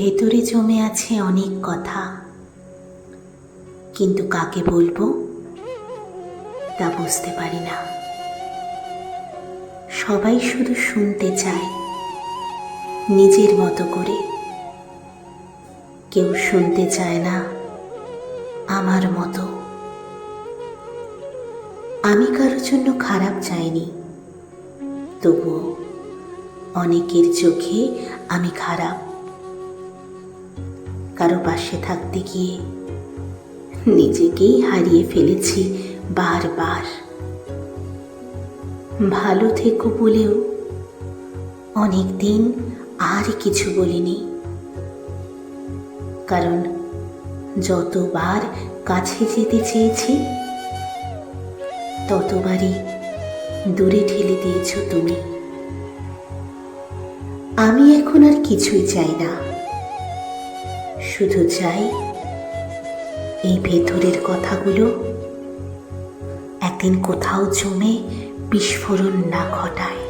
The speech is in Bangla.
ভেতরে জমে আছে অনেক কথা, কিন্তু কাকে বলবো তা বুঝতে পারি না। সবাই শুধু শুনতে চায় নিজের মতো করে, কেউ শুনতে চায় না আমার মতো। আমি কারোর জন্য খারাপ চাইনি, তবুও অনেকের চোখে আমি খারাপ। কারো পাশে থাকতে গিয়ে নিজেকেই হারিয়ে ফেলেছি বারবার। ভালো থেকো বলেও অনেক দিন আর কিছু বলিনি, কারণ যতবার কাছে যেতে চেয়েছি ততবারই দূরে ঠেলে দিয়েছ তুমি। আমি এখন আর কিছুই চাই না, শুধু চাই এই ভেতরের কথাগুলো একদিন কোথাও জমে বিস্ফোরণ না ঘটায়।